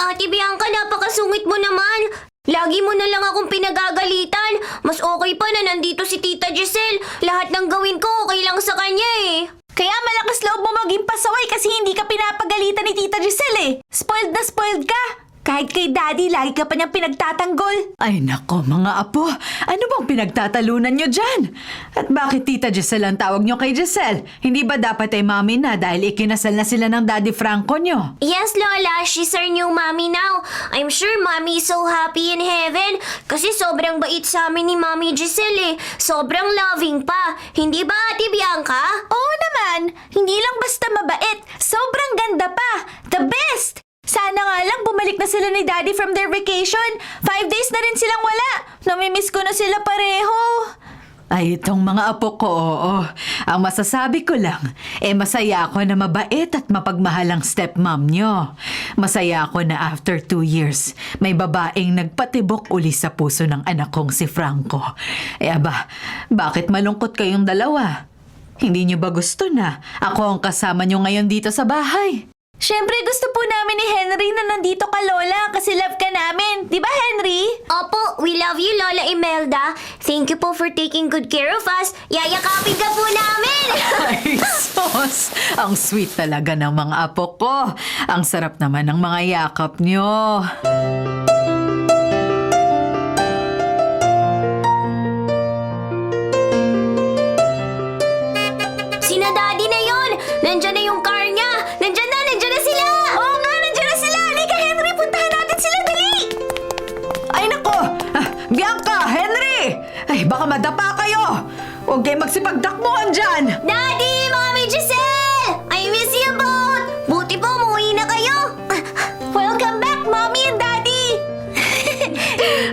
Ate Bianca, napakasungit mo naman. Lagi mo na lang akong pinagagalitan. Mas okay pa na nandito si Tita Giselle. Lahat ng gawin ko okay lang sa kanya eh. Kaya malakas loob mo maging pasaway kasi hindi ka pinapagalitan ni Tita Giselle eh. Spoiled na spoiled ka. Kahit kay Daddy, lagi ka pa niyang pinagtatanggol. Ay nako mga apo, ano bang pinagtatalunan nyo dyan? At bakit Tita Giselle ang tawag nyo kay Giselle? Hindi ba dapat ay mami na dahil ikinasal na sila ng Daddy Franco nyo? Yes, Lola. She's our new mommy now. I'm sure Mommy is so happy in heaven. Kasi sobrang bait sa amin ni Mommy Giselle eh. Sobrang loving pa. Hindi ba, Ate Bianca? Oo naman, hindi lang basta mabait, sobrang ganda pa. The best! Sana nga lang bumalik na sila ni Daddy from their vacation. 5 days na rin silang wala. Namimiss ko na sila pareho. Ay, itong mga apo ko, oo. Ang masasabi ko lang, masaya ako na mabait at mapagmahal ang stepmom nyo. Masaya ako na after 2 years, may babaeng nagpatibok uli sa puso ng anak kong si Franco. Aba, bakit malungkot kayong dalawa? Hindi nyo ba gusto na ako ang kasama nyo ngayon dito sa bahay? Siyempre gusto po namin ni Henry na nandito ka, Lola, kasi love ka namin. Di ba, Henry? Opo, we love you, Lola Imelda. Thank you po for taking good care of us. Yayakapin ka po namin! Ay, sos! Ang sweet talaga ng mga apo ko. Ang sarap naman ng mga yakap nyo. Sina Daddy na yon! Nandyan na yung car niya! Nandyan na sila! Oo nga, nandiyan na sila. Halika, Henry, puntahan natin sila, dali! Ay nako! Bianca! Henry! Ay, baka madapa kayo! Huwag kayo magsipagtakbuhan dyan! Daddy! Mommy Giselle! I miss you both! Buti po, umuwi na kayo! Welcome back, Mommy and Daddy!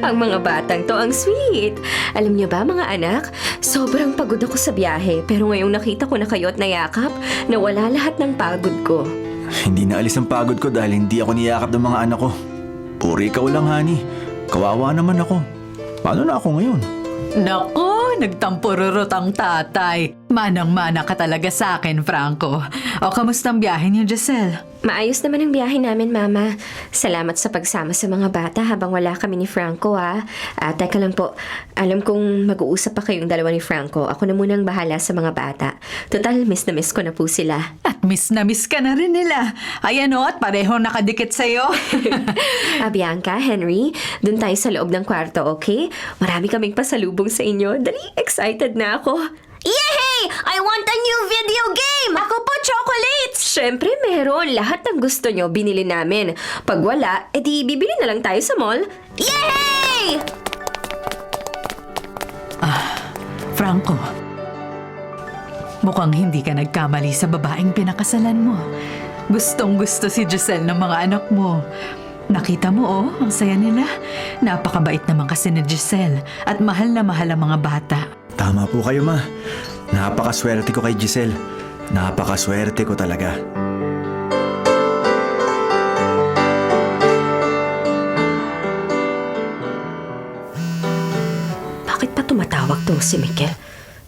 Ang mga batang to ang sweet. Alam niyo ba mga anak, sobrang pagod ako sa biyahe pero ngayong nakita ko na kayo at nayakap, nawala lahat ng pagod ko. Hindi naalis ang pagod ko dahil hindi ako niyakap ng mga anak ko. Puro ikaw lang, honey. Kawawa naman ako. Paano na ako ngayon? Nako, nagtampururot ang tatay. Manang-mana ka talaga sa akin, Franco. O, kamusta ang biyahe niyo, Giselle? Maayos naman ang biyahe namin, Mama. Salamat sa pagsama sa mga bata habang wala kami ni Franco, ha. Teka lang po, alam kong mag-uusap pa kayong dalawa ni Franco. Ako na munang bahala sa mga bata. Total, miss na miss ko na po sila. At miss na miss ka na rin nila. Ayan o, at pareho nakadikit sa'yo. Bianca, Henry, dun tayo sa loob ng kwarto, okay? Marami kaming pasalubong sa inyo. Dali, excited na ako. Yay! I want a new video game! Ako po, chocolates! Siyempre, meron. Lahat ng gusto nyo, binili namin. Pag wala, edi bibili na lang tayo sa mall. Yay! Franco, mukhang hindi ka nagkamali sa babaeng pinakasalan mo. Gustong gusto si Giselle ng mga anak mo. Nakita mo oh, ang saya nila. Napakabait naman kasi ni Giselle at mahal na mahal ang mga bata. Tama po kayo, ma. Napakaswerte ko kay Giselle. Napakaswerte ko talaga. Bakit pa tumatawag tong si Mikel?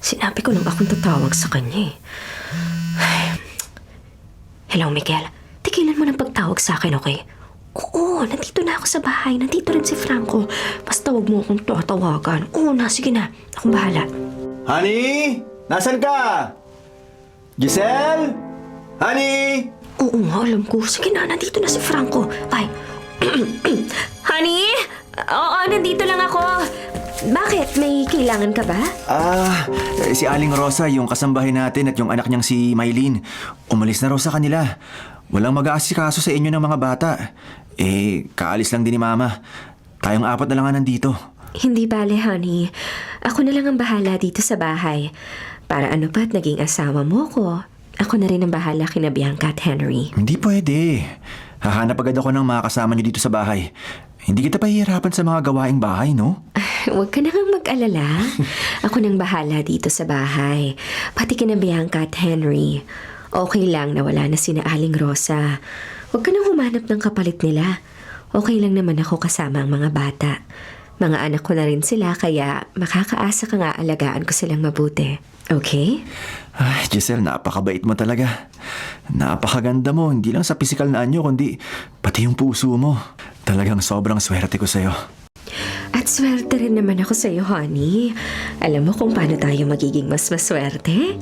Sinabi ko nang akong tatawag sa kanya eh. Hello, Mikel. Tigilan mo ng pagtawag sa akin, okay? Oo, nandito na ako sa bahay. Nandito rin si Franco. Basta wag mo akong tatawagan. Oo na, sige na. Akong bahala. Honey! Nasaan ka? Giselle? Honey! Oo nga, alam ko. Sige na, nandito na si Franco. Bye. Honey? Oo, nandito lang ako. Bakit? May kailangan ka ba? Si Aling Rosa, yung kasambahay natin at yung anak niyang si Mylene. Umalis na raw sa kanila. Walang mag-aasikaso sa inyo ng mga bata. Kaalis lang din ni Mama. Tayong 4 na lang nga nandito. Hindi bale, honey. Ako na lang ang bahala dito sa bahay. Para ano pa't naging asawa mo ko. Ako na rin ang bahala kina Bianca at Henry. Hindi pwede. Hahanap agad ako ng mga kasama niyo dito sa bahay. Hindi kita pahihirapan sa mga gawaing bahay, no? Huwag ka nang mag-alala. Ako nang bahala dito sa bahay. Pati kina Bianca at Henry. Okay lang na wala na sina Aling Rosa. Huwag ka nang humanap ng kapalit nila. Okay lang naman ako kasama ang mga bata. Mga anak ko na rin sila kaya makakaasa ka nga alagaan ko silang mabuti. Okay? Ay, Giselle, napakabait mo talaga. Napakaganda mo, hindi lang sa pisikal na anyo, kundi pati pati yung puso mo. Talagang sobrang swerte ko sa'yo. At swerte rin naman ako sa'yo, honey. Alam mo kung paano tayo magiging mas maswerte?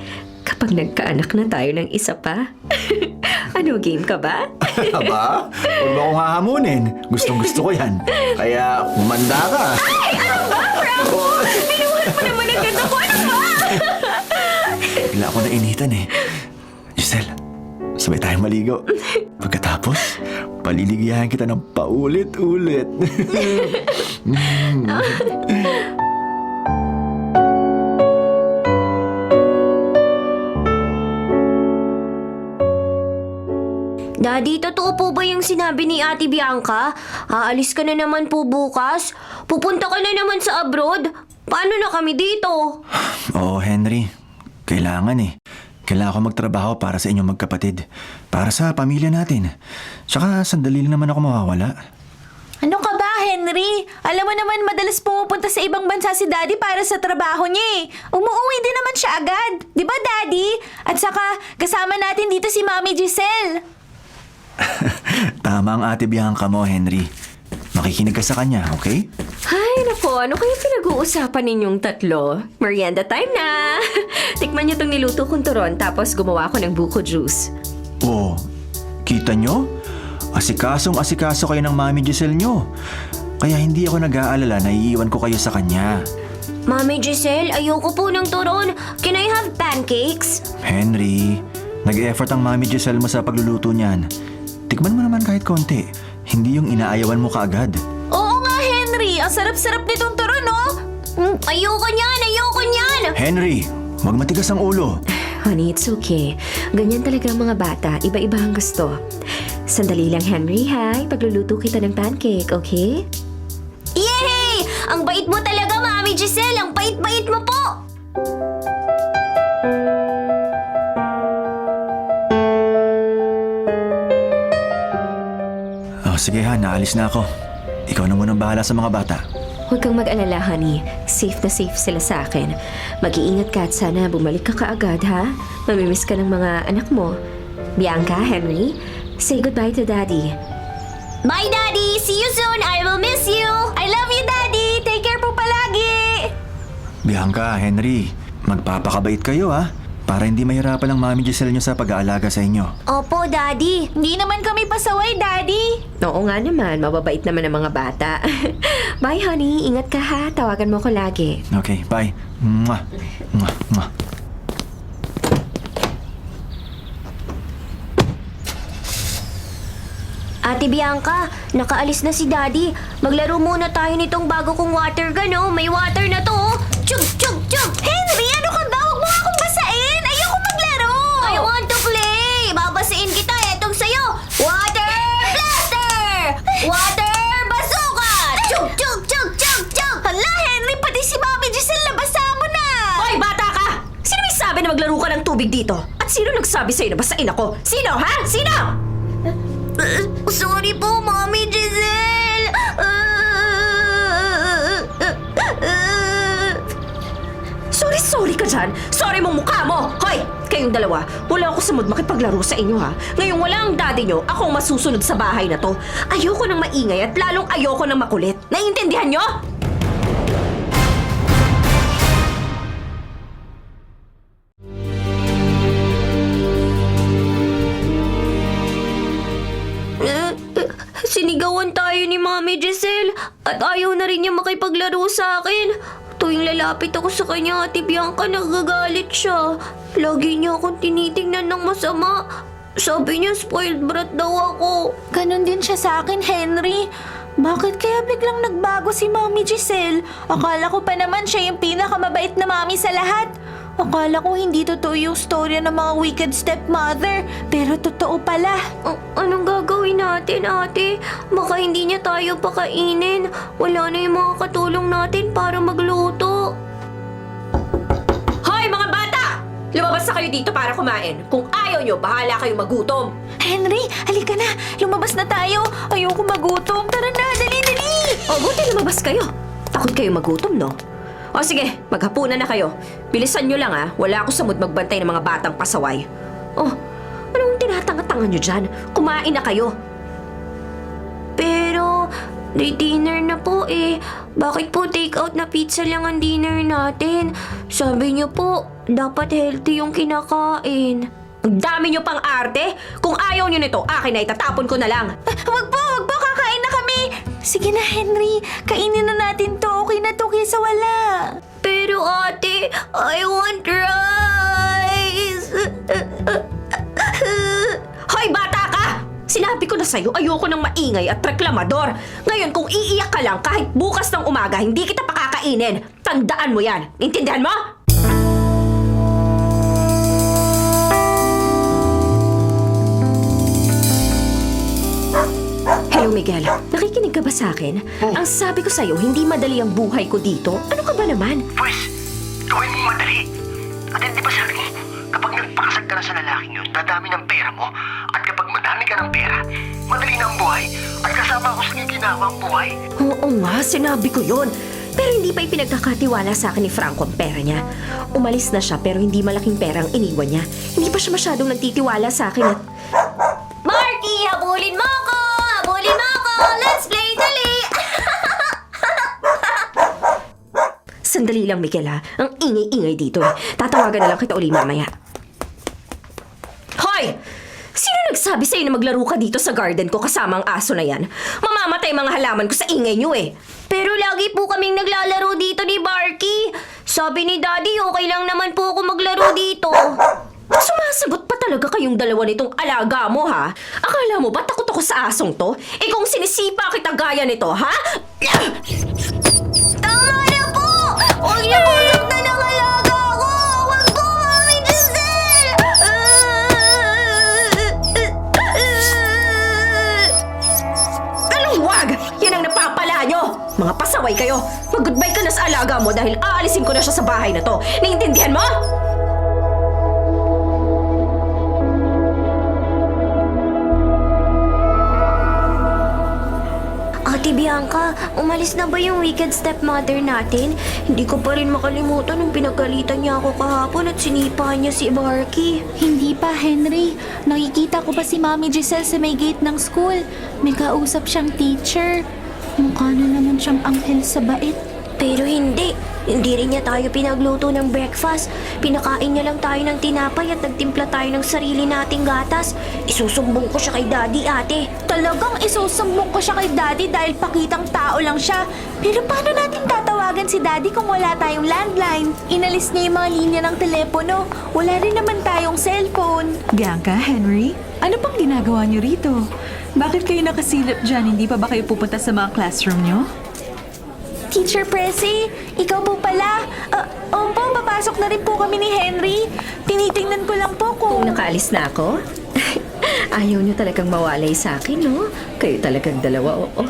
Kapag nagkaanak na tayo ng isa pa. Ano, game ka ba? Aba, huwag mo akong hahamunin. Gustong gusto ko yan. Kaya, humanda ka. Binuhat mo naman ang ganda ko. Ano ba? Bigla ako nainitan eh. Giselle, sabay tayong maligo. Pagkatapos, paliligayahan kita ng paulit-ulit. Daddy, totoo po ba yung sinabi ni Ate Bianca? Aalis ka na naman po bukas? Pupunta ka na naman sa abroad? Paano na kami dito? Oo, Henry. Kailangan eh. Kailangan ko magtrabaho para sa inyong magkapatid. Para sa pamilya natin. Tsaka sandali lang naman ako mawawala. Ano ka ba, Henry? Alam mo naman madalas pumupunta sa ibang bansa si Daddy para sa trabaho niya eh. Umuwi din naman siya agad. Di ba, Daddy? At saka, kasama natin dito si Mami Giselle. Tama ang Ate Bianca mo, Henry. Makikinig ka sa kanya, okay? Ay, nako. Ano kaya pinag-uusapan ninyong tatlo? Merienda time na! Tikman niyo tong niluto kong turon tapos gumawa ako ng buko juice. Oo. Kita nyo? Asikasong-asikaso kayo ng Mami Giselle nyo. Kaya hindi ako nag-aalala na iiwan ko kayo sa kanya. Mami Giselle, ayoko po ng turon. Can I have pancakes? Henry, nag-effort ang Mami Giselle mo sa pagluluto niyan. Tikman mo naman kahit konti. Hindi yung inaayawan mo kaagad. Oo nga, Henry. Ang sarap-sarap nitong turon, no? Ayoko niyan! Ayoko niyan! Henry, wag matigas ang ulo. Honey, it's okay. Ganyan talaga ang mga bata. Iba-iba ang gusto. Sandali lang, Henry, ha? Pagluluto kita ng pancake, okay? Yay! Ang bait mo talaga, Mami Giselle! Ang bait-bait mo po! Oh, sige ha, naalis na ako. Ikaw na munang bahala sa mga bata. Huwag kang mag-alala, honey. Safe na safe sila sa akin. Mag-iingat ka at sana bumalik ka kaagad, ha? Mamimiss ka ng mga anak mo. Bianca, Henry, say goodbye to Daddy. Bye, Daddy! See you soon! I will miss you! I love you, Daddy! Take care po palagi! Bianca, Henry, magpapakabait kayo ha. Para hindi mahirapan ang Mami Giselle nyo sa pag-aalaga sa inyo. Opo, Daddy. Hindi naman kami pasaway, Daddy. Oo nga naman, mababait naman ang mga bata. Bye, honey. Ingat ka, ha? Tawagan mo ko lagi. Okay, bye. Mwah. Mwah. Mwah. Ate Bianca, nakaalis na si Daddy. Maglaro muna tayo nitong bago kong water gun, oh. May water na to, oh. Chug, chug, chug! Henry, ano ka ba? Huwag mo akong basain! Ayoko maglaro! I want to play! Babasiin kita, etong sa'yo! Water blaster! Water bazooka! Chug, chug, chug, chug, chug! Hala, Henry, pati si Mami Giselle nabasa mo na! Hoy, bata ka! Sino may sabi na maglaro ka ng tubig dito? At sino nagsabi sa'yo na basain ako? Sino, ha? Sino? Sorry po, Mami Giselle! Sorry ka dyan. Sorry mong mukha mo. Hoy, kayong dalawa, wala ako sa mood makipaglaro sa inyo, ha? Ngayong wala ang daddy nyo, ako ang masusunod sa bahay na to. Ayoko nang maingay at lalong ayoko nang makulit. Naiintindihan nyo? Sinigawan tayo ni Mami Giselle at ayaw na rin niya makipaglaro sa akin. Tuwing lalapit ako sa kanya, Ate Bianca, nagagalit siya. Lagi niya akong tinitingnan ng masama. Sabi niya, spoiled brat daw ako. Ganon din siya sa akin, Henry. Bakit kaya biglang nagbago si Mami Giselle? Akala ko pa naman siya yung pinakamabait na mami sa lahat. Akala ko hindi totoo yung storya ng mga wicked stepmother, pero totoo pala. Anong gagawin natin, ate? Baka hindi niya tayo pakainin. Wala na yung mga katulong natin para magluto. Hoy, mga bata! Lumabas na kayo dito para kumain. Kung ayaw nyo, bahala kayo magutom. Henry, halika na. Lumabas na tayo. Ayoko magutom. Tara na, dali. O, buti lumabas kayo. Takot kayo magutom, no? O sige, maghapunan na kayo. Bilisan nyo lang, ha? Wala ako sa mood magbantay ng mga batang pasaway. Oh, anong tinatanga-tanga nyo dyan? Kumain na kayo. dinner na po eh. Bakit po take out na pizza lang ang dinner natin? Sabi niyo po, dapat healthy yung kinakain. Ang dami niyo pang arte. Kung ayaw niyo nito, akin na itatapon ko na lang. Wag po, kakain na kami. Sige na, Henry. Kainin na natin to. Okay na to kaysa wala. Pero ate, I want rice. Hoy, bata ka! Sinabi ko na sa'yo, ayoko ng maingay at reklamador. Ngayon, kung iiyak ka lang kahit bukas ng umaga, hindi kita pakakainin. Tandaan mo yan. Intindihan mo? Hello, Miguel. Nakikinig ka ba sa akin? Ang sabi ko sa'yo, hindi madali ang buhay ko dito. Ano ka ba naman? Pwes, gawin mo madali. At hindi ba sabi mo, kapag nagpakasal ka na sa lalaking yun, dadami ng pera mo. At kapag madami ka ng pera, madali na ang buhay. At kasama ako sa ginawa ang buhay. Oo nga, sinabi ko yun. Pero hindi pa ipinagkakatiwala sa akin ni Franco ang pera niya. Umalis na siya pero hindi malaking pera ang iniwan niya. Hindi pa siya masyadong nagtitiwala sa akin at... Marky, habulin mo ako! Habulin mo ako! Let's play dali! Sandali lang, Miguel, ha? Ang ingay-ingay dito eh. Tatawagan na lang kita uli mamaya. Hoy! Sino nagsabi sa'yo na maglaro ka dito sa garden ko kasama ang aso na yan? Mamamatay mga halaman ko sa ingay niyo eh. Pero lagi po kaming naglalaro dito ni Barky. Sabi ni Daddy, okay lang naman po ako maglaro dito. Sumasagot pa talaga kayong dalawa nitong alaga mo, ha? Akala mo ba takot ako sa asong to? Eh kung sinisipa kita gaya nito, ha? Tama na po! Huwag niyo po saktan ang alaga ko! Huwag po, Mami Giselle! Anong wag? Yan ang napapala nyo! Mga pasaway kayo! Mag-goodbye ka na sa alaga mo dahil aalisin ko na siya sa bahay na to. Naiintindihan mo? Ate Bianca, umalis na ba yung wicked stepmother natin? Hindi ko pa rin makalimutan nung pinagalitan niya ako kahapon at sinipa niya si Barky. Hindi pa, Henry. Nakikita ko pa si Mami Giselle sa may gate ng school. May kausap siyang teacher. Mukha na naman siyang anghel sa bait. Pero hindi. Hindi rin niya tayo pinagluto ng breakfast. Pinakain niya lang tayo ng tinapay at nagtimpla tayo ng sarili nating gatas. Isusumbong ko siya kay Daddy, ate. Talagang isusumbong ko siya kay Daddy dahil pakitang tao lang siya. Pero paano natin tatawagan si Daddy kung wala tayong landline? Inalis niya yung mga linya ng telepono. Wala rin naman tayong cellphone. Bianca, Henry, ano pang ginagawa niyo rito? Bakit kayo nakasilip dyan? Hindi pa ba kayo pupunta sa mga classroom niyo? Teacher Pressy, ikaw po pala. Opo, papasok na rin po kami ni Henry. Tinitingnan ko lang po Kung kung... nakaalis na ako, ayaw niyo talagang mawalay sa akin, no? Kayo talagang dalawa, oo.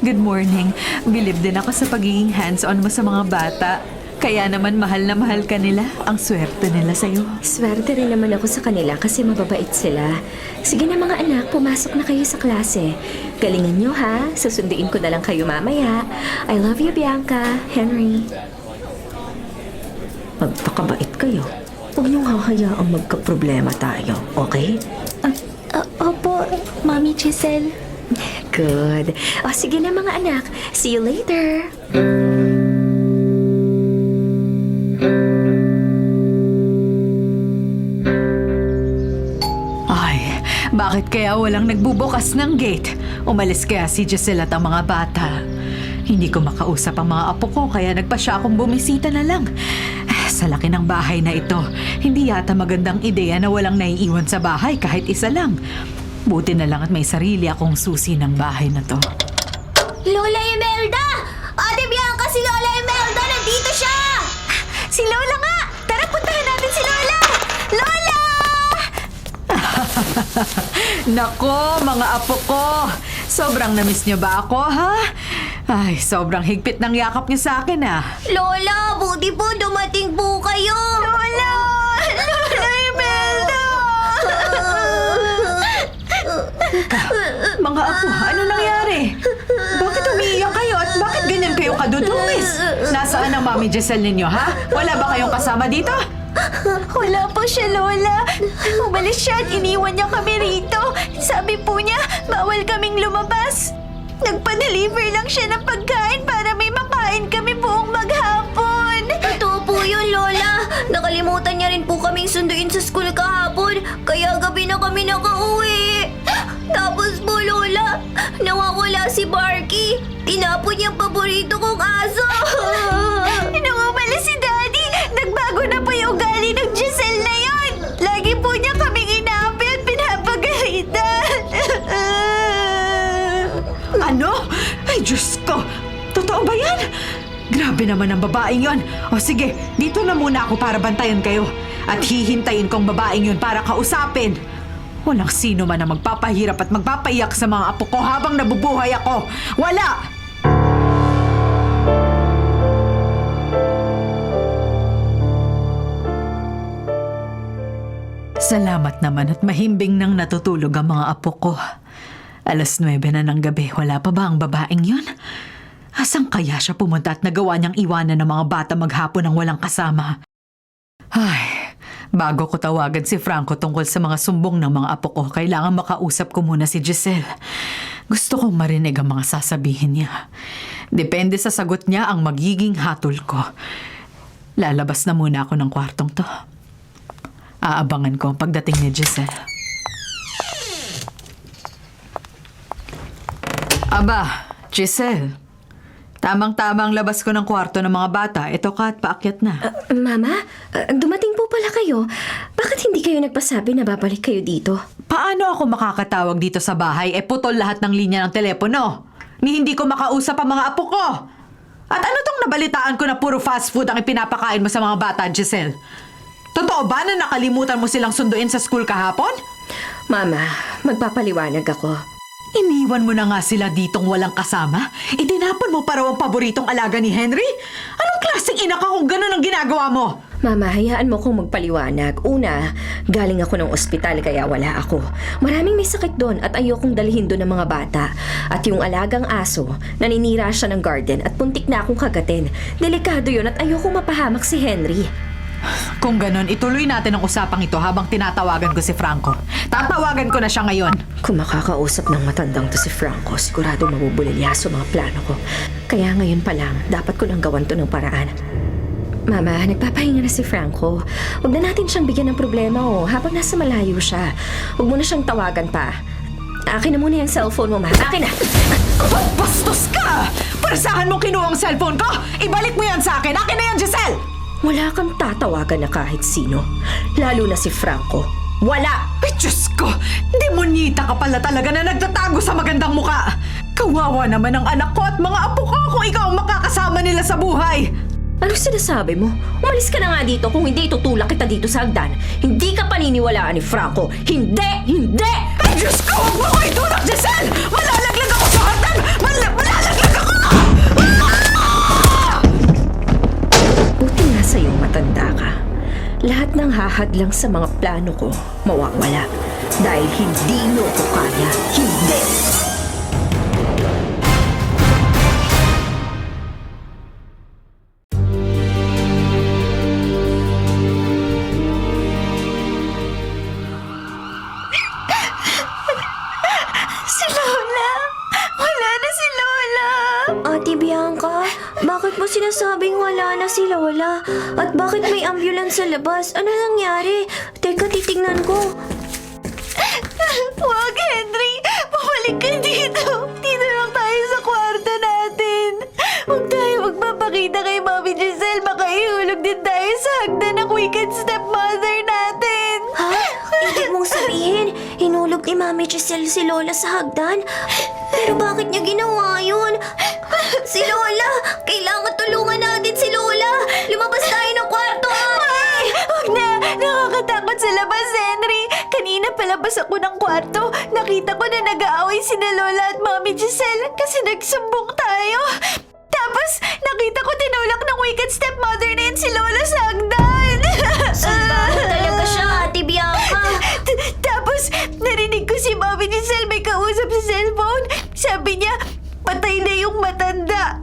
Good morning. Bilib din ako sa pagiging hands-on mo sa mga bata. Kaya naman mahal na mahal ka nila. Ang swerte nila sa'yo. Swerte rin naman ako sa kanila kasi mababait sila. Sige na mga anak, pumasok na kayo sa klase. Galingan nyo ha, susunduin ko na lang kayo mamaya. I love you, Bianca, Henry. Magpakabait kayo. Huwag niyong hahayaang magka-problema tayo, okay? Opo, Mami Giselle. Good. O sige na mga anak, see you later. Ay, bakit kaya walang nagbubukas ng gate? Umalis kaya si Giselle at ang mga bata. Hindi ko makausap ang mga apo ko kaya nagpa siya akong bumisita na lang. Sa laki ng bahay na ito, hindi yata magandang ideya na walang naiiwan sa bahay kahit isa lang. Buti na lang at may sarili akong susi ng bahay na to. Lola Imelda! Ate Bianca, si Lola Imelda! Nandito siya! Si Lola nga! Tara, puntahan natin si Lola! Lola! Nako, mga apo ko! Sobrang namiss niyo ba ako, ha? Ay, sobrang higpit ng yakap niyo sa akin, ah. Lola, buti po dumating po kayo! Lola! Lola Imelda! Mga apo, ano nangyari? Bakit umiiyak kayo at bakit ganyan kayo kadudungis? Nasaan ang Mami Giselle ninyo, ha? Wala ba kayong kasama dito? Wala po siya, Lola. Umalis siya at iniwan niya kami rito. Sabi po niya, bawal kaming lumabas. Nagpa-deliver lang siya ng pagkain para may makain kami buong maghapon. Totoo po yun, Lola. Nakalimutan niya rin po kaming sunduin sa school kahapon, kaya gabi na kami nakauwi. Tapos po, Lola, nawawala si Barky. Tinapon niya ang paborito kong aso. Nung umalis si Daddy, nagbago na po yung ugali ng Giselle na yon. Lagi po niya kaming inaapi at pinapagalitan. Ano? Ay, Diyos ko! Totoo ba yan? Grabe naman ang babaeng yon. O sige, dito na muna ako para bantayan kayo. At hihintayin kong babaeng yun para kausapin. Walang sino man na magpapahirap at magpapaiyak sa mga apo ko habang nabubuhay ako. Wala! Salamat naman at mahimbing nang natutulog ang mga apo ko. 9:00 na ng gabi, wala pa ba ang babaeng yun? Asang kaya siya pumunta at nagawa niyang iwanan ng mga bata maghapon ng walang kasama? Ay, bago ko tawagan si Franco tungkol sa mga sumbong ng mga apo ko, kailangan makausap ko muna si Giselle. Gusto kong marinig ang mga sasabihin niya. Depende sa sagot niya ang magiging hatol ko. Lalabas na muna ako ng kwartong to. Aabangan ko ang pagdating ni Giselle. Aba, Giselle. Tamang-tamang labas ko ng kwarto ng mga bata. Ito ka at paakyat na. Mama, dumating po pala kayo. Bakit hindi kayo nagpasabi na babalik kayo dito? Paano ako makakatawag dito sa bahay? Putol lahat ng linya ng telepono. Ni hindi ko makausap ang mga apo ko. At ano tong nabalitaan ko na puro fast food ang ipinapakain mo sa mga bata, Giselle? Totoo ba na nakalimutan mo silang sunduin sa school kahapon? Mama, magpapaliwanag ako. Iniwan mo na nga sila ditong walang kasama? Itinapon mo pa raw ang paboritong alaga ni Henry? Anong klaseng ina ka kung ganun ang ginagawa mo? Mama, hayaan mo kong magpaliwanag. Una, galing ako ng ospital kaya wala ako. Maraming may sakit doon at ayokong dalhin doon ng mga bata. At yung alagang aso, naninira siya ng garden at puntik na akong kagatin. Delikado yun at ayokong mapahamak si Henry. Kung ganun, ituloy natin ang usapang ito habang tinatawagan ko si Franco. Tatawagan ko na siya ngayon. Kung makakausap ng matandang to si Franco, sigurado mabubulilyaso mga plano ko. Kaya ngayon pa lang, dapat ko lang gawan to ng paraan. Mama, nagpapahinga na si Franco. Huwag na natin siyang bigyan ng problema habang nasa malayo siya. Huwag mo na siyang tawagan pa. Akin na muna yung cellphone mo, ma. Akin na! Bastos ka! Parasahan mong kinuha ang cellphone ko! Ibalik mo yan sa akin! Akin na yan, Giselle! Wala kang tatawagan na kahit sino. Lalo na si Franco. Wala! Ay, Diyos ko! Demonita ka pala talaga na nagtatago sa magandang muka! Kawawa naman ang anak ko at mga apo ko kung ikaw ang makakasama nila sa buhay! Ano sinasabi mo? Umalis ka na nga dito kung hindi tutulak kita dito sa hagdan. Hindi ka paniniwalaan ni Franco. Hindi! Hindi! Ay, Diyos ko! Huwag mo ko itulak, Giselle! Malalaglag ako sa hagdan! Malalaglag ako! Buti nga sa'yo matanda ka. Lahat ng hahadlang sa mga plano ko mawawala. Dahil hindi mo ko kaya. Hindi! Si Lola! Wala na si Lola! Ate Bianca, bakit mo sinasabing wala na si Lola? At bakit may ambulance sa labas? Ano nangyari? Teka, titignan ko. Huwag, Henry! Bumalik ka dito! Dito lang tayo sa kwarto natin! Huwag tayo magpapakita kay Mommy Giselle. Baka ihulog din tayo sa hagdan ng wicked stepmother natin! Ha? Ibig mong sabihin, hinulog ni Mami Giselle si Lola sa hagdan? Pero bakit niya ginawa yun? Si Lola! Kailangan tulungan natin si Lola! Lumabas tayo ng kwarto, ate! Huwag na! Nakakatakot sa labas, Henry! Kanina palabas ako ng kwarto. Nakita ko na nag-aaway sina Lola at Mommy Giselle kasi nagsumbong tayo. Tapos, nakita ko tinulak ng wicked stepmother na yun si Lola sa hagdan. Salbahe talaga siya, Ate Bianca! Tapos, narinig ko si Mommy Giselle may kausap sa cellphone. Sabi niya, patay na yung matanda.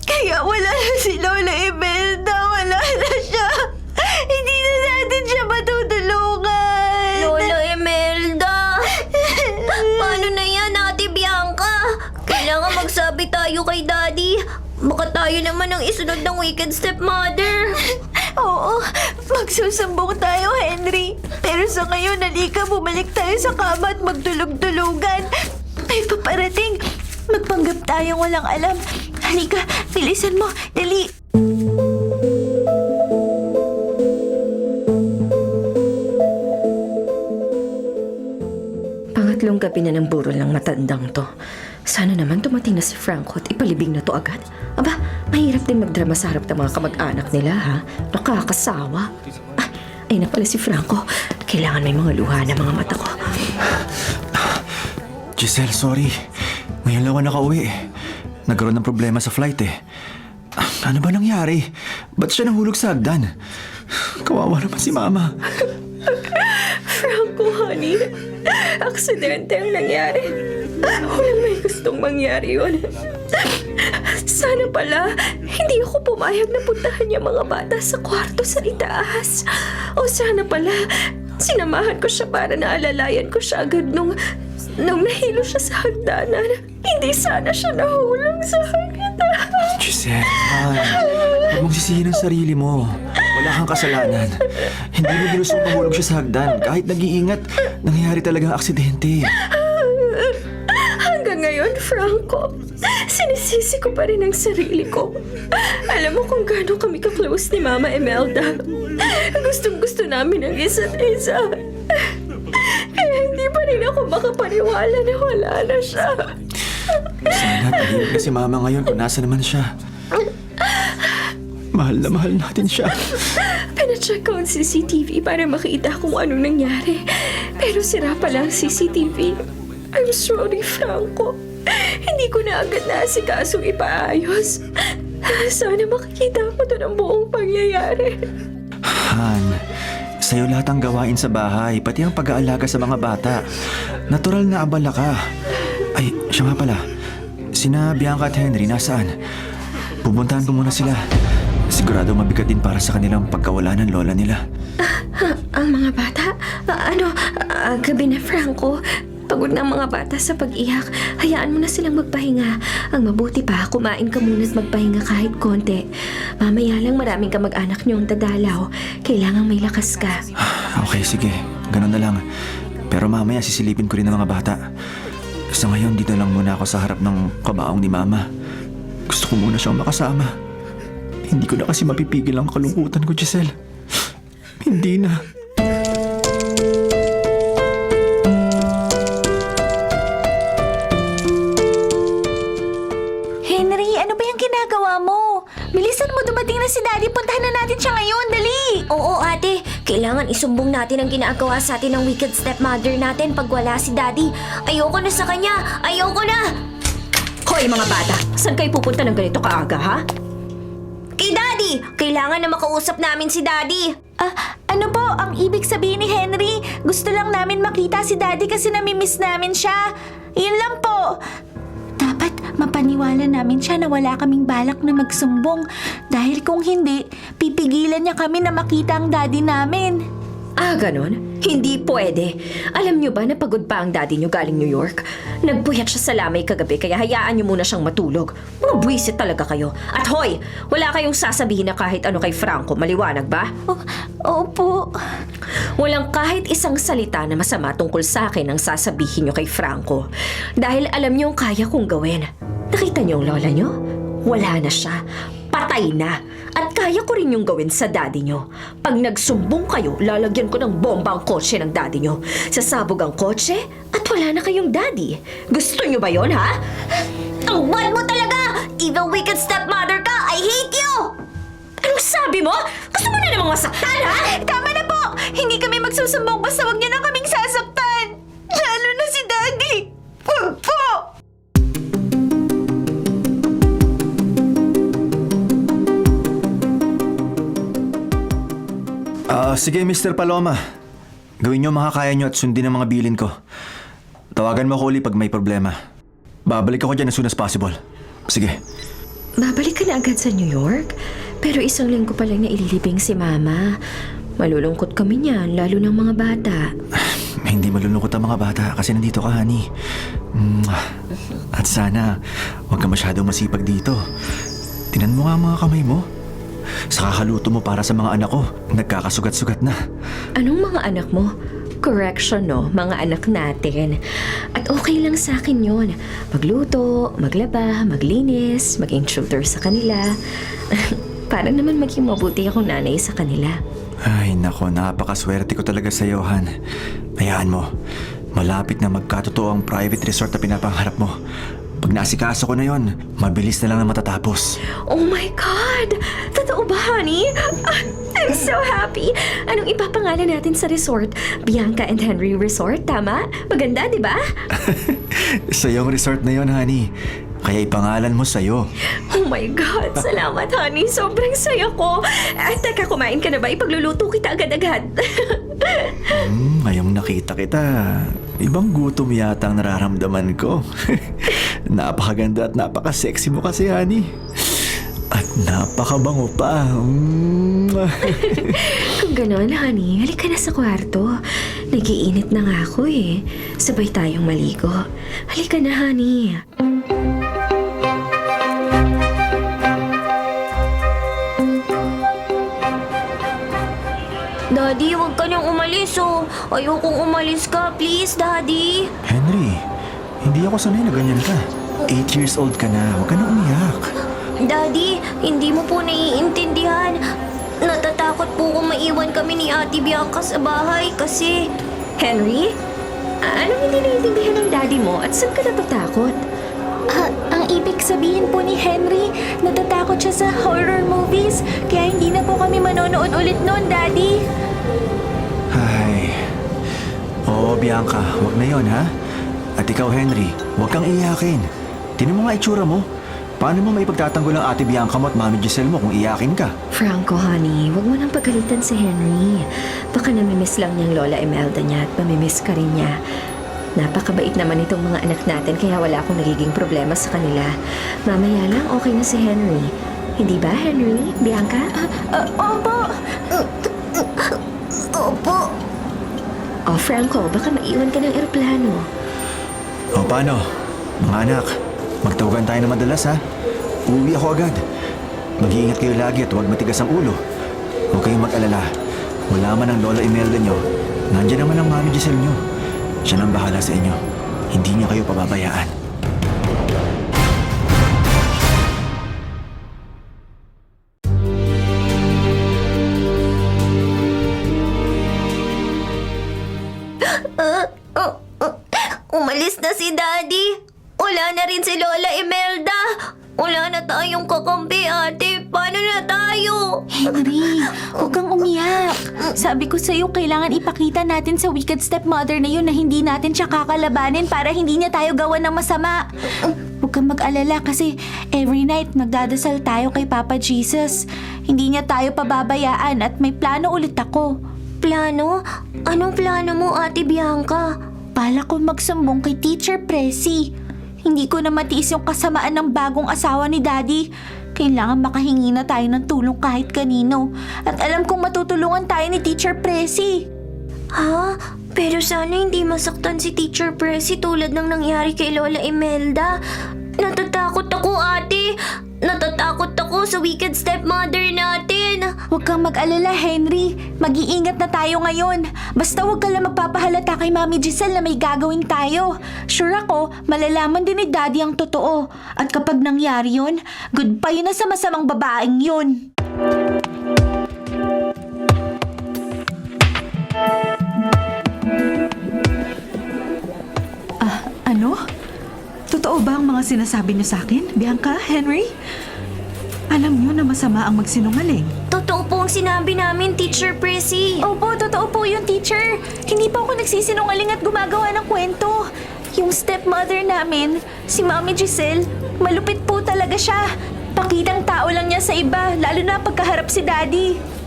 Kaya wala na si Lola Imelda. Wala na siya. Hindi na natin siya matutulungan. Lola Imelda! Paano na yan, Ate Bianca? Kailangan magsabi tayo kay Daddy. Baka tayo naman ang isunod ng wicked stepmother. Oo, magsusumbong tayo, Henry. Pero sa ngayon, halika, bumalik tayo sa kama at magtulog-tulugan. May paparating. Magpanggap tayong walang alam. Halika, bilisan mo. Dali. Pangatlong gabi na ng burol ng matandang to. Sana naman dumating na si Franco at ipalibing na to agad. Aba, mahirap din magdrama sa harap ng mga kamag-anak nila, ha? Nakakasawa. Ay na pala si Franco. Kailangan may mga luha na mga mata ko. Giselle, sorry. Ngayon lang ako nakauwi. Nagkaroon ng problema sa flight eh. Ano ba nangyari? Ba't siya nahulog sa hagdan? Kawawa naman si Mama. Franco, honey. Aksidente ang nangyari. Walang may gustong mangyari yun. Sana pala, hindi ako pumayag na puntahan yung mga bata sa kwarto sa itaas. O sana pala, sinamahan ko siya para naalalayan ko siya agad nung nahilo siya sa hagdanan. Hindi sana siya nahulog sa hagdanan. Giselle, huwag mong sisihin ang sarili mo. Wala kang kasalanan. Hindi mo ginustong mahulog siya sa hagdan. Kahit nag-iingat, nangyayari talagang aksidente. Hanggang ngayon, Franco, sinisisi ko pa rin ang sarili ko. Alam mo kung gaano kami ka-close ni Mama Imelda. Gustong-gusto namin ang isa't isa. Kaya hindi pa rin ako makapaniwala na wala na siya. Sana tahimik na si Mama ngayon kung nasa naman siya. Mahal na mahal natin siya. Pinacheck ko ang CCTV para makita kung anong nangyari. Pero sira pala ang CCTV. I'm sorry, Franco. Hindi ko na agad naasikasong ipaayos. Sana makikita mo doon ang buong pangyayari. Han, sa'yo lahat ang gawain sa bahay, pati ang pag-aalaga sa mga bata. Natural na abala ka. Ay, siya nga pala. Sina Bianca at Henry, nasaan? Pupuntahan ko muna sila. Sigurado mabigat din para sa kanilang pagkawala ng lola nila. Ang mga bata? Gabi na, Franco. Pagod na ang mga bata sa pag-iyak. Hayaan mo na silang magpahinga. Ang mabuti pa, kumain ka muna at magpahinga kahit konti. Mamaya lang maraming kamag-anak niyong dadalaw. Kailangang may lakas ka. Okay, sige. Ganun na lang. Pero mamaya sisilipin ko rin ang mga bata. Sa ngayon, dito lang muna ako sa harap ng kabaong ni Mama. Gusto ko muna siyang makasama. Hindi ko na kasi mapipigil ang kalungkutan ko, Giselle. Hindi na. Henry, ano ba yung ginagawa mo? Bilisan mo, dumating na si Daddy. Puntahan na natin siya ngayon. Dali! Oo, ate. Kailangan isumbong natin ang ginagawa sa atin ng wicked stepmother natin pag wala si Daddy. Ayoko na sa kanya. Ayoko na! Hoy, mga bata! Saan kayo pupunta ng ganito kaaga, ha? Kay Daddy! Kailangan na makausap namin si Daddy. Ano po ang ibig sabihin ni Henry? Gusto lang namin makita si Daddy kasi namimiss namin siya. Yun lang po. Dapat mapaniwala namin siya na wala kaming balak na magsumbong. Dahil kung hindi, pipigilan niya kami na makita ang Daddy namin. Ganon? Hindi pwede. Alam niyo ba na pagod pa ang daddy niyo galing New York? Nagpuyat siya sa lamay kagabi kaya hayaan niyo muna siyang matulog. Mga buwisit talaga kayo. At hoy, wala kayong sasabihin na kahit ano kay Franco. Maliwanag ba? Opo. Walang kahit isang salita na masama tungkol sa akin ang sasabihin niyo kay Franco. Dahil alam niyo ang kaya kong gawin. Nakita niyo ang lola niyo? Wala na siya. Patay na. At kaya ko rin yung gawin sa daddy nyo. Pag nagsumbong kayo, lalagyan ko ng bomba ang kotse ng daddy nyo. Sasabog ang kotse at wala na kayong daddy. Gusto nyo ba yon, ha? Ang bad mo talaga! Evil wicked stepmother ka! I hate you! Anong sabi mo? Gusto mo na namang masaktan, ha? Tama na po! Hindi kami magsusumbong basta wag niyo na kaming sasaktan! Lalo na si Daddy! Wag po! Sige, Mr. Paloma. Gawin niyo ang makakaya niyo at sundin ang mga bilin ko. Tawagan mo ako uli pag may problema. Babalik ako dyan as soon as possible. Sige. Babalik ka na agad sa New York? Pero isang linggo pa lang na ililibing si Mama. Malulungkot kami niyan, lalo ng mga bata. Hindi malulungkot ang mga bata kasi nandito ka, honey. At sana, huwag ka masyadong masipag dito. Tinan mo nga ang mga kamay mo. Sa kakaluto mo para sa mga anak ko, nagkakasugat-sugat na. Anong mga anak mo? Correction, no? Mga anak natin. At okay lang sa akin yun. Magluto, maglaba, maglinis, maging tutor sa kanila. Para naman maging mabuti akong nanay sa kanila. Ay, nako, napakaswerte ko talaga sa iyo, Han. Hayaan mo, malapit na magkatotoo ang private resort na pinapangarap mo. Pag naasikaso ko na yon, mabilis na lang na matatapos. Oh my God! Totoo ba, honey? I'm so happy! Anong ipapangalan natin sa resort? Bianca and Henry Resort, tama? Maganda, di ba? Sa'yo ang resort na yon, honey. Kaya ipangalan mo sa'yo. Oh my God! Salamat, honey! Sobrang saya ko! Teka, kumain ka na ba? Ipagluluto kita agad-agad. Ngayong nakita kita, ibang gutom yata ang nararamdaman ko. Napakaganda at napaka-sexy mo kasi, honey. At napakabango pa. Kung gano'n, honey, halika na sa kwarto. Nagiinit na nga ako eh. Sabay tayong maligo. Halika na, honey. Daddy, huwag ka nang umalis oh. Ayokong umalis ka, please, Daddy. Henry, hindi ako sanay na ganyan ka. 8 years old ka na, huwag ka na umiyak. Daddy, hindi mo po naiintindihan. Natatakot po kung maiwan kami ni Ate Bianca sa bahay kasi... Henry? Anong hindi naiintindihan ng daddy mo at saan ka natatakot? Ang ibig sabihin po ni Henry, natatakot siya sa horror movies, kaya hindi na po kami manonood ulit noon, Daddy. Ay. Oo, Bianca, huwag na yon, ha? At ikaw, Henry, huwag kang iyakin. Tinan mo nga itsura mo. Paano mo maipagtatanggol ang Ate Bianca mo at Mami Giselle mo kung iyakin ka? Franco, honey, huwag mo nang pagalitan si Henry. Baka namimiss lang niyang Lola Imelda niya at mamimiss ka rin niya. Napakabait naman itong mga anak natin kaya wala akong nagiging problema sa kanila. Mamaya lang okay na si Henry. Hindi ba, Henry? Bianca? Opo. Opo. Oh, Franco, baka maiwan ka ng eroplano. O paano? Mga anak, magtawagan tayo na madalas, ha? Uuwi ako agad. Mag-iingat kayo lagi at huwag matigas ang ulo. Huwag kayong mag-alala. Wala man ang Lola Imelda nyo, nandiyan naman ang Mami Giselle nyo. Siya nang bahala sa inyo. Hindi niya kayo pababayaan. Umalis na si Daddy. Wala na rin si Lola Imelda. Wala na tayong kakampi, ate. Paano na tayo? Henry, huwag kang umiyak. Sabi ko sa'yo, kailangan ipakita natin sa wicked stepmother na yun na hindi natin siya kakalabanin para hindi niya tayo gawan ng masama. Huwag kang mag-alala kasi every night nagdadasal tayo kay Papa Jesus. Hindi niya tayo pababayaan at may plano ulit ako. Plano? Anong plano mo, Ate Bianca? Bala ko magsumbong kay Teacher Presi. Hindi ko na matiis yung kasamaan ng bagong asawa ni Daddy. Kailangan makahingi na tayo ng tulong kahit kanino. At alam kong matutulungan tayo ni Teacher Presi. Ha? Pero sana hindi masaktan si Teacher Presi tulad ng nangyari kay Lola Imelda. Natatakot ako, ate. Natatakot ako sa wicked stepmother natin. Huwag kang mag-alala, Henry. Mag-iingat na tayo ngayon. Basta huwag ka lang magpapahalata kay Mami Giselle na may gagawin tayo. Sure ako, malalaman din ni Daddy ang totoo. At kapag nangyari yun, goodbye na sa masamang babaeng yun. Ano? Totoo ba ang mga sinasabi niyo sa akin, Bianca, Henry? Alam niyo na masama ang magsinungaling. Totoo po ang sinabi namin, Teacher Presi. Opo, totoo po yun, teacher. Hindi po ako nagsisinungaling at gumagawa ng kwento. Yung stepmother namin, si Mami Giselle, malupit po talaga siya. Pakitang tao lang niya sa iba, lalo na pagkaharap si Daddy.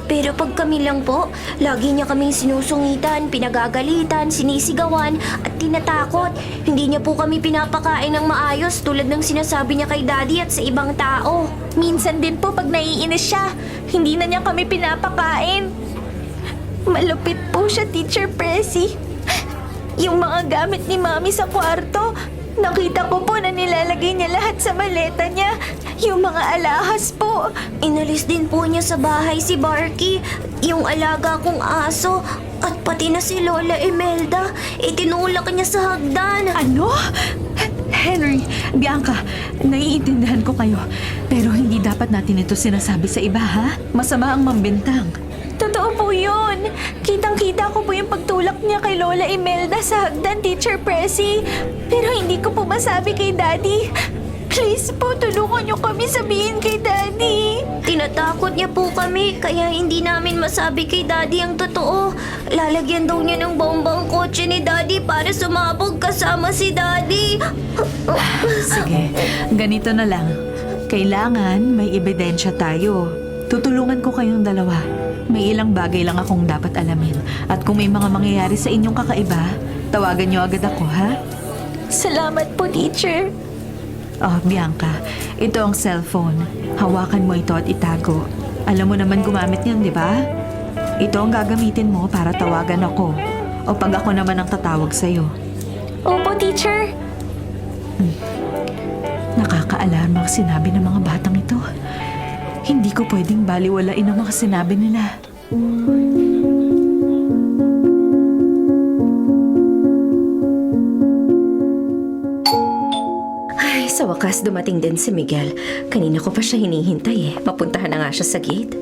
Pero pag kami lang po, lagi niya kaming sinusungitan, pinagagalitan, sinisigawan at tinatakot. Hindi niya po kami pinapakain ng maayos tulad ng sinasabi niya kay Daddy at sa ibang tao. Minsan din po pag naiinis siya, hindi na niya kami pinapakain. Malupit po siya, Teacher Presi. Yung mga gamit ni Mami sa kwarto, nakita ko po na nilalagay niya lahat sa maleta niya. Yung mga alahas po. Inalis din po niya sa bahay si Barky, yung alaga kong aso, at pati na si Lola Imelda. Itinulak niya sa hagdan. Ano? Henry, Bianca, naiintindihan ko kayo. Pero hindi dapat natin ito sinasabi sa iba, ha? Masama ang mambintang. Totoo po yun. Kitang-kita ko po yung pagtulak niya kay Lola Imelda sa hagdan, Teacher Pressy. Pero hindi ko po masabi kay Daddy. Please po, tulungan niyo kami sabihin kay Daddy. Tinatakot niya po kami, kaya hindi namin masabi kay Daddy ang totoo. Lalagyan daw niya ng bombang kotse ni Daddy para sumabog kasama si Daddy. Sige, ganito na lang. Kailangan may ebidensya tayo. Tutulungan ko kayong dalawa. May ilang bagay lang akong dapat alamin. At kung may mga mangyayari sa inyong kakaiba, tawagan niyo agad ako, ha? Salamat po, Teacher. Oh, Bianca, ito ang cellphone. Hawakan mo ito at itago. Alam mo naman gumamit niyan, di ba? Ito ang gagamitin mo para tawagan ako. O pag ako naman ang tatawag sa'yo. Opo, Teacher. Nakakaalarma ang sinabi ng mga batang ito. Hindi ko pwedeng baliwalain ang mga sinabi nila. Ay, sa wakas dumating din si Miguel. Kanina ko pa siya hinihintay eh. Mapuntahan na nga siya sa gate.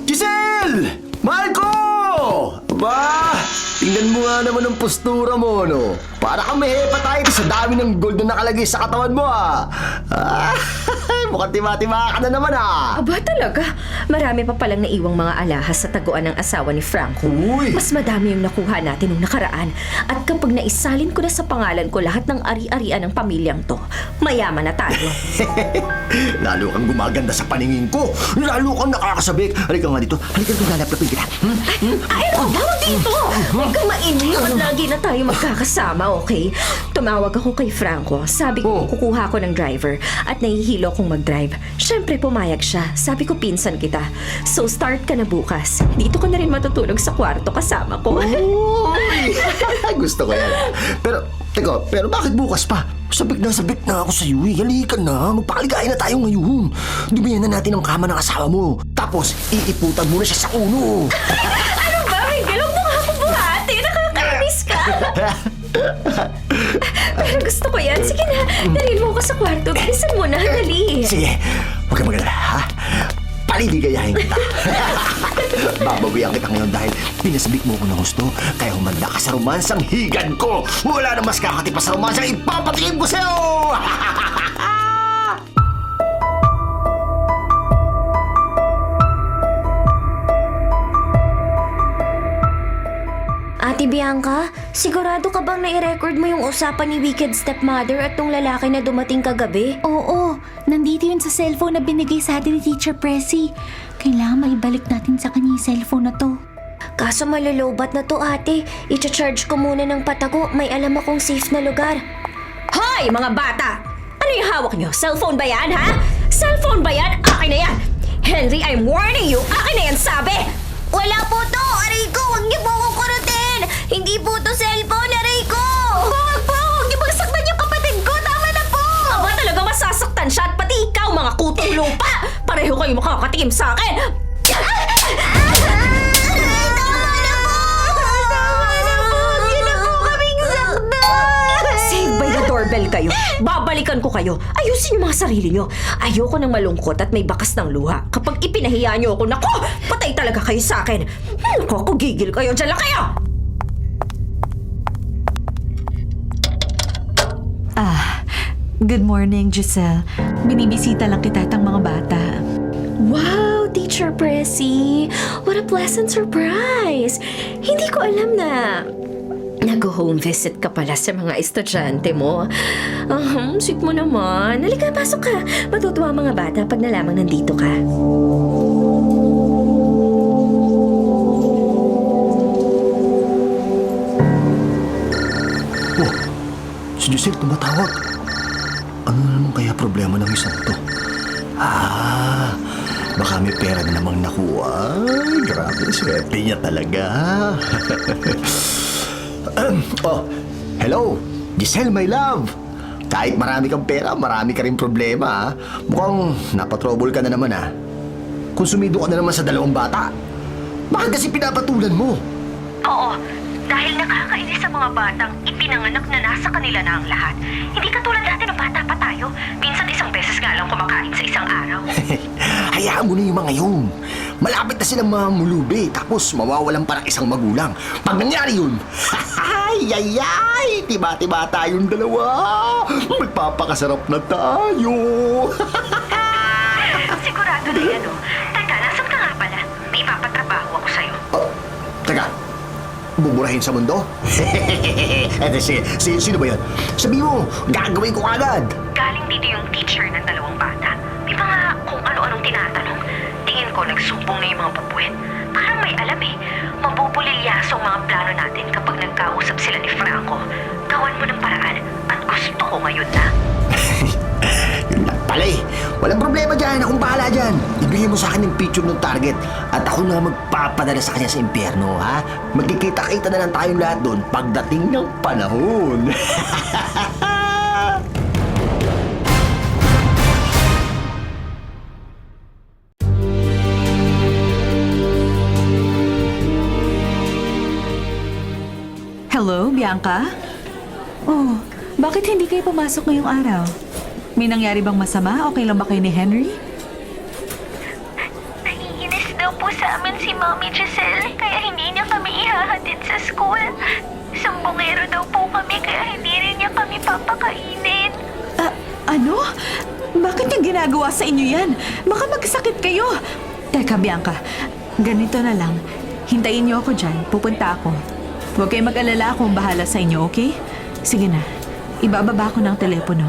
Giselle! Mahal ko! Ba, tingnan mo nga naman ang postura mo, no? Para kang may hepatitis sa dami ng gold na nakalagay sa katawan mo, mukhang tima-tima ka na naman, Aba talaga, marami pa palang naiwang mga alahas sa taguan ng asawa ni Franco. Uy! Mas madami yung nakuha natin nung nakaraan. At kapag naisalin ko na sa pangalan ko lahat ng ari-arian ng pamilyang to, mayaman na tayo. Lalo kang gumaganda sa paningin ko. Lalo kang nakakasabik. Halika nga dito. Halika dito, lalaplapin kita. Ay, ano ba dito? Huwag kang mainip at lagi na tayo magkakasama, okay? Tumawag ako kay Franco. Sabi ko, kukuha ko ng driver at nahihilo kong mag-drive. Siyempre, pumayag siya. Sabi ko, pinsan kita. So, start ka na bukas. Dito ka na rin matutulog sa kwarto kasama ko. Uy! Gusto ko yan. Pero bakit bukas pa? Sabik na ako sa iyo. Halika na. Magpakaligaya na tayo ngayon. Dumihan na natin ang kama ng asawa mo. Tapos, iiputan mo na siya sa ulo. Ano ba, Miguel? Huwag mo nga akong buhati. Nakakainis ka. Pero gusto ko yan. Sige na, dalhin mo ako sa kwarto. Bilisan mo na, dali. Sige, huwag kang mag-alala, ha? Paliligayahin kita. Babawian kita ngayon dahil pinasabik mo ko ng gusto. Kaya humanda ka sa romansang higad ko. Wala na mas kakatipa sa romansang ipapatikin ko sa'yo! Ate Bianca, sigurado ka bang nai-record mo yung usapan ni Wicked Stepmother at tong lalaki na dumating kagabi? Oo, nandito yun sa cellphone na binigay sa atin ni Teacher Pressy. Kailangan maibalik natin sa kanya yung cellphone na to. Kaso malolobat na to, ate. I-charge ko muna ng patago. May alam akong safe na lugar. Hoy, mga bata! Ano yung hawak nyo? Cellphone ba yan, ha? Cellphone ba yan? Akin na yan! Henry, I'm warning you! Akin na yan, sabi! Wala po to! Aray ko! Huwag niyo po akong kurutin! Hindi po to cellphone! Aray ko! Huwag po! Huwag niyo magsaktan yung kapatid ko! Tama na po! Aba talaga masasaktan siya at pati ikaw, mga kutong lupa! Pareho kayo makakatikim sa akin! Save by the doorbell kayo. Babalikan ko kayo. Ayusin yung mga sarili nyo. Ayoko nang malungkot at may bakas ng luha. Kapag ipinahiya nyo ako, naku, patay talaga kayo sa akin. Naku, gigil kayo. Diyan lang kayo! Good morning, Giselle. Binibisita lang kita at ang mga bata. Wow, Teacher Pressy! What a pleasant surprise! Hindi ko alam na nag-home visit ka pala sa mga estudyante mo. Sweet mo naman. Halika, pasok ka. Matutuwa ang mga bata pag nalamang nandito ka. Oh, si Giselle tumatawag. Ano naman kaya problema ng isang to? Baka may pera na namang nakuha. Ay, grabe, swerte niya talaga. Oh, hello, Giselle, my love. Kahit marami kang pera, marami ka rin problema, ha? Mukhang napatrouble ka na naman, ha? Konsumido ka na naman sa 2 bata. Bakit kasi pinapatulan mo? Oo, dahil nakakainis sa mga batang ipinanganak na nasa kanila na ang lahat. Hindi katulad dati ng bata pa tayo. Minsan 1 beses nga lang kumakain sa isang araw. Hayaan mo na yung mga yun. Malapit na silang mamulubi, tapos mawawalan pa ng 1 magulang. Pag nangyari yun, ay, tiba-tiba tayong 2. Magpapakasarap na tayo. Sigurado na yan, oh. Teka, nasan ka nga pala? May ipapatrabaho ako sa'yo. Oh, teka, buburahin sa mundo? Sino ba yan? Sabi mo, gagawin ko agad. Galing dito yung teacher ng 2 bata. May mga kung ano-anong tinatanong. Tingin ko nagsumbong na yung mga bubuhin. Parang may alam eh. Mabubulilyaso ang mga plano natin kapag nagkausap sila ni Franco. Gawan mo ng paraan at gusto ko ngayon na. Yun lang pala eh. Walang problema dyan. Akong bahala dyan. Ibigay mo sa akin yung picture ng target at ako na magpapadala sa kanya sa impyerno, ha? Magkikita-kita na lang tayong lahat doon pagdating ng panahon. Hello, Bianca? Oh, bakit hindi kayo pumasok ngayong araw? May nangyari bang masama? Okay lang ba kayo ni Henry? Naiinis daw po sa amin si Mommy Giselle, kaya hindi niya kami ihahatid sa school. Sumbongero daw po kami, kaya hindi rin niya kami papakainin. Ano? Bakit niya ginagawa sa inyo yan? Baka magsakit kayo. Teka, Bianca. Ganito na lang. Hintayin niyo ako dyan. Pupunta ako. Huwag kayong mag-alala, akong bahala sa inyo, okay? Sige na. Ibababa ko ng telepono.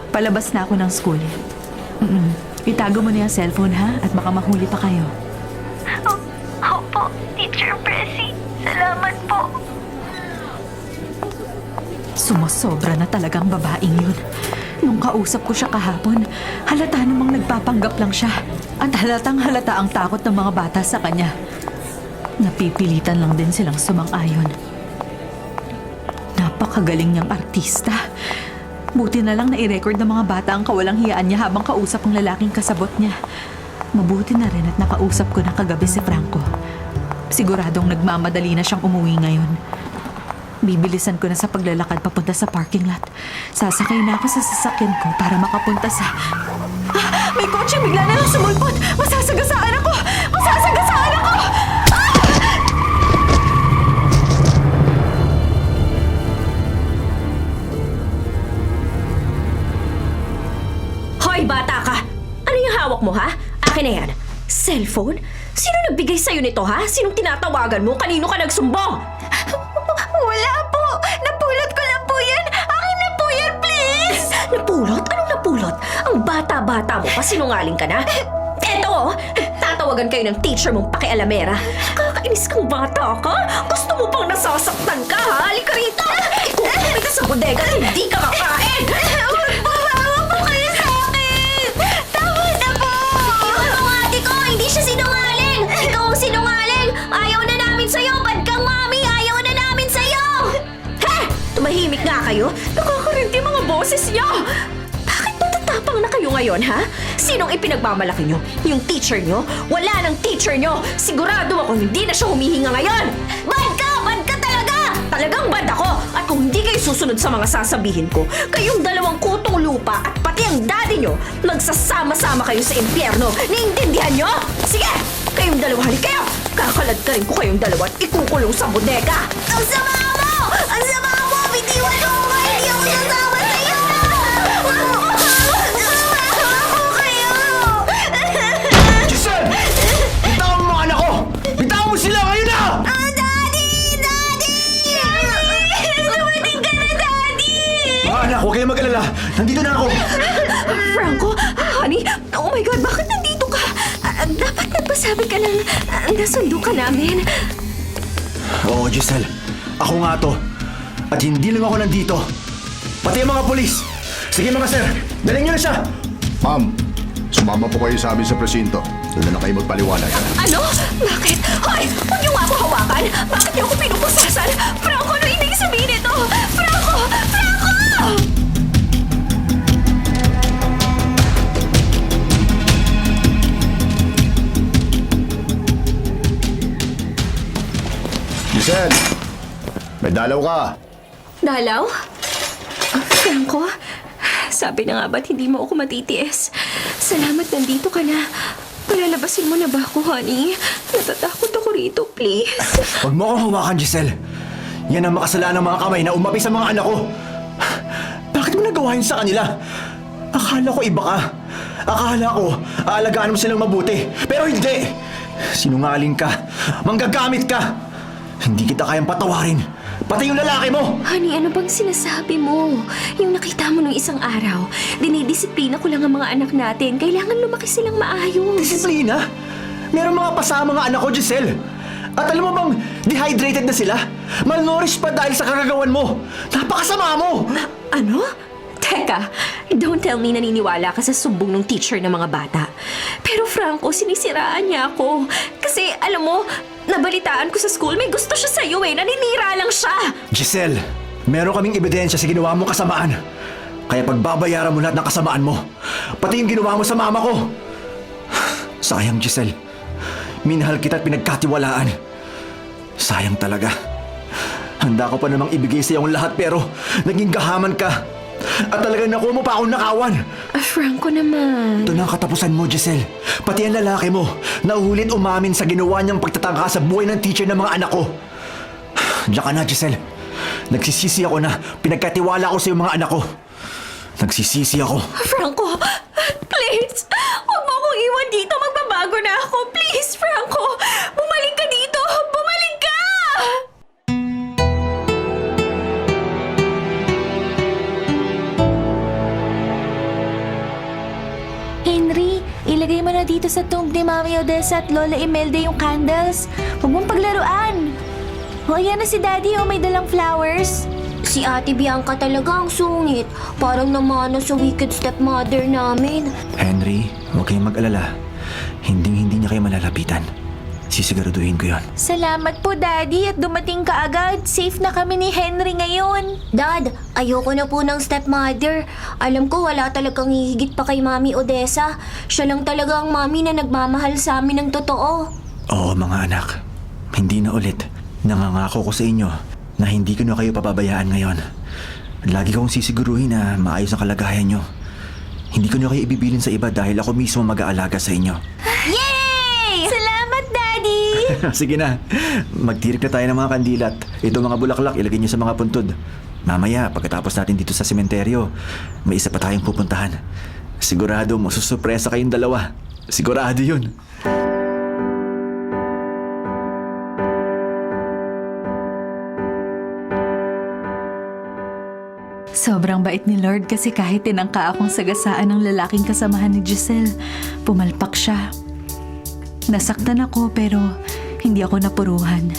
Palabas na ako ng school. Itago mo na yung cellphone, ha? At baka mahuli pa kayo. Opo, Teacher Pressy. Salamat po. Sumosobra na talagang babaeng yun. Nung kausap ko siya kahapon, halata namang nagpapanggap lang siya. At halatang halata ang takot ng mga bata sa kanya. Napipilitan lang din silang sumang-ayon. Napakagaling niyang artista. Buti na lang na-i-record ng mga bata ang kawalang hiyaan niya habang kausap ang lalaking kasabot niya. Mabuti na rin at nakausap ko na kagabi si Franco. Siguradong nagmamadali na siyang umuwi ngayon. Bibilisan ko na sa paglalakad papunta sa parking lot. Sasakay na ako sa sasakyan ko para makapunta sa... May kotse! Bigla na lang sumulpot! Masasagasaan ako! Masasagasaan ako! Hoy, bata ka! Ano yung hawak mo, ha? Akin na yan. Cellphone? Sino nagbigay sa'yo nito, ha? Sinong tinatawagan mo? Kanino ka nagsumbong? Wala po! Napulot ko lang po yan! Akin na po yan, please! Napulot? Anong napulot? Ang bata-bata mo pa, sinungaling ka na? Eto, oh, tatawagan kayo ng teacher mong pakialamera. Kakainis kang bata ka? Gusto mo pang nasasaktan ka, ha? Halika rito! Ikukumpay ka sa bodega na hindi ka kakain! Huwag po! Hawak po kayo sa akin! Tama na po! Iwan mo nga, ate ko! Hindi siya sinungaling! Ikaw ang sinungaling! Ayaw na namin sa'yo! Bad kang mami! Ayaw na namin sa'yo! Ha? Tumahimik nga kayo? Nakakarinti mga boses niyo! Bakit matatapang na kayo ngayon, ha? Sinong ipinagmamalaki niyo? Yung teacher niyo? Wala ng teacher niyo! Sigurado ako hindi na siya humihinga ngayon! Bad ka! Bad ka talaga! Talagang bad ako! At kung hindi kayo susunod sa mga sasabihin ko, kayong 2 kutong lupa at pati ang daddy niyo, magsasama-sama kayo sa impyerno. Naiintindihan niyo? Sige! Kayong 2, halik kayo! Kakalad ka rin ko kayong 2 at ikukulong sa bodega! Ang sama mo! Ang sama mo! Bitiwan mo ko! Hindi ako sasama sa'yo! Giselle! Bitawan mo ang anak ko! Bitawan mo sila ngayon na! Dumating ka na, Daddy! Mga anak, huwag kayong mag-alala. Nandito na ako. Franco? Honey? Oh my God, bakit nandito ka? Dapat nagpasabi ka lang nasundo ka namin. Oo, Giselle. Ako nga to. At hindi lang ako nandito. Pati ang mga polis. Sige mga sir, dalhin niyo na siya. Ma'am, sumama po kayo sa amin sa presinto. Doon na kayo magpaliwanag. Ano? Bakit? Hoy! Huwag niyo nga ako hawakan! Bakit niyo ako pinupusasan? Franco, ano ibig sabihin nito? Franco! Franco! Giselle! May dalaw ka. Dalaw? Franco? Sabi na nga ba't hindi mo ako matitiis? Salamat nandito ka na. Palalabasin mo na ba ako, honey? Natatakot ako rito, please. Huwag mo akong hawakan, Giselle. Yan ang makasalan ng mga kamay na umapi sa mga anak ko. Bakit mo nagawa yun sa kanila? Akala ko iba ka. Akala ko aalagaan mo silang mabuti. Pero hindi! Sinungaling ka. Manggagamit ka. Hindi kita kayang patawarin. Pati yung lalaki mo! Honey, ano bang sinasabi mo? Yung nakita mo nung isang araw, dinidisiplina ko lang ang mga anak natin. Kailangan lumaki silang maayos. Disiplina? Meron mga pasama nga anak ko, Giselle. At alam mo bang dehydrated na sila? Malnourished pa dahil sa kagagawan mo. Napakasama mo! Ano? Teka, don't tell me naniniwala ka sa sumbong ng teacher ng mga bata. Pero Franco, sinisiraan niya ako. Kasi alam mo, nabalitaan ko sa school, may gusto siya sa'yo eh. Naninira lang siya. Giselle, meron kaming ebidensya sa ginawa mong kasamaan. Kaya pagbabayaran mo lahat ng kasamaan mo. Pati yung ginawa mo sa mama ko. Sayang, Giselle. Minahal kita at pinagkatiwalaan. Sayang talaga. Handa ko pa namang ibigay sa iyong lahat pero naging gahaman ka. At talagang nakuha mo pa akong nakawan. Franco naman. Ito na ang katapusan mo, Giselle. Pati ang lalaki mo, naulit umamin sa ginawa niyang pagtatangka sa buhay ng teacher ng mga anak ko. Diyan ka na, Giselle. Nagsisisi ako na pinagkatiwala ko sa iyong mga anak ko. Nagsisisi ako. Franco, please! Huwag mo akong iwan dito. Magbabago na ako. Please, Franco! Bumalik ka dito! Bumalik ka! Henry, ilagay mo na dito sa tomb ni Mami Odessa at Lola Imelda yung candles. Huwag mong paglaruan. O, ayan na si Daddy, may dalang flowers. Si Ate Bianca talaga ang sungit. Parang namana sa wicked stepmother namin. Henry, huwag kayong mag-alala. Hindi niya kayo malalapitan. Sisiguraduhin ko yon. Salamat po, Daddy, at dumating ka agad. Safe na kami ni Henry ngayon. Dad, ayoko na po ng stepmother. Alam ko wala talagang hihigit pa kay Mami Odessa. Siya lang talaga ang mami na nagmamahal sa amin ng totoo. Oo, mga anak. Hindi na ulit. Nangangako ko sa inyo na hindi ko na kayo papabayaan ngayon. Lagi kong sisiguruhin na maayos ang kalagayan nyo. Hindi ko na kayo ibibilin sa iba dahil ako mismo mag-aalaga sa inyo. Yay! Salamat, Daddy! Sige na, magtirik na tayo ng mga kandilat. Ito mga bulaklak, ilagay niyo sa mga puntod. Mamaya, pagkatapos natin dito sa sementeryo, may isa pa tayong pupuntahan. Sigurado masusurpresa kayong dalawa. Sigurado yun. Sobrang bait ni Lord kasi kahit tinangka akong sagasaan ng lalaking kasamahan ni Giselle, pumalpak siya. Nasaktan ako pero hindi ako napuruhan.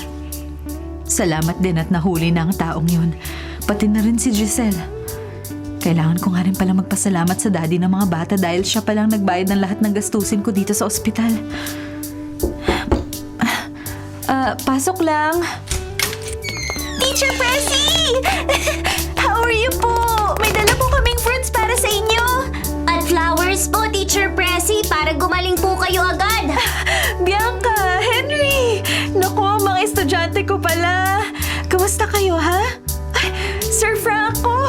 Salamat din at nahuli na ang taong yun. Pati na rin si Giselle. Kailangan ko nga rin pala magpasalamat sa daddy ng mga bata dahil siya palang nagbayad ng lahat ng gastusin ko dito sa ospital. Pasok lang. Teacher Pressy! How are you po? May dala po kaming fruits para sa inyo. At flowers po, Teacher Pressy, para gumaling po kayo agad. Bianca, Henry! Naku, mga estudyante ko pala. Kamusta kayo, ha? Ay, Sir Franco!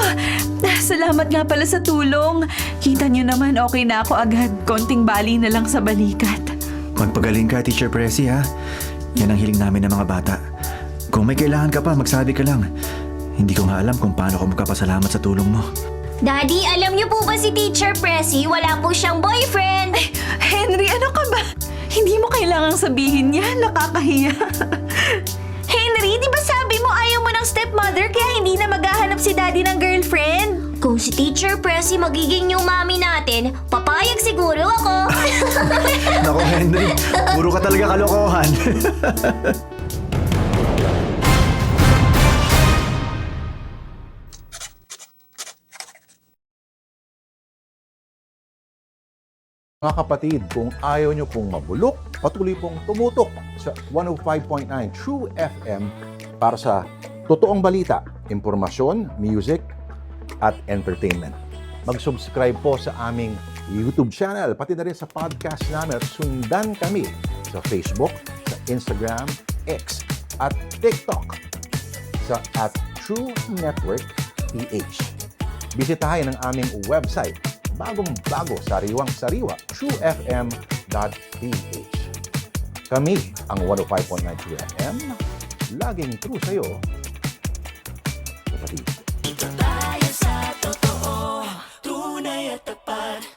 Salamat nga pala sa tulong. Kita niyo naman, okay na ako agad. Konting bali na lang sa balikat. Magpagaling ka, Teacher Pressy, ha? Yan ang hiling namin ng mga bata. Kung may kailangan ka pa, magsabi ka lang. Hindi ko nga alam kung paano ko magpapasalamat sa tulong mo. Daddy, alam niyo po ba si Teacher Pressy? Wala po siyang boyfriend. Henry, ano ka ba? Hindi mo kailangang sabihin yan. Nakakahiya. Henry, di ba sabi mo ayaw mo ng stepmother kaya hindi na maghahanap si daddy ng girlfriend? Kung si Teacher Pressy magiging yung mami natin, papayag siguro ako. Nako, Henry, puro ka talaga kalokohan. Mga kapatid, kung ayaw nyo pong mabulok, patuloy pong tumutok sa 105.9 True FM para sa totoong balita, impormasyon, music, at entertainment. Mag-subscribe po sa aming YouTube channel, pati na rin sa podcast namin. Sundan kami sa Facebook, sa Instagram, X, at TikTok sa @True Network PH. Bisitahin ang aming website, bagong-bago, sariwang-sariwa, truefm.ph. Kami ang 105.9 True FM, laging true sa'yo, kapatid. Tayo sa totoo, tunay at tapat.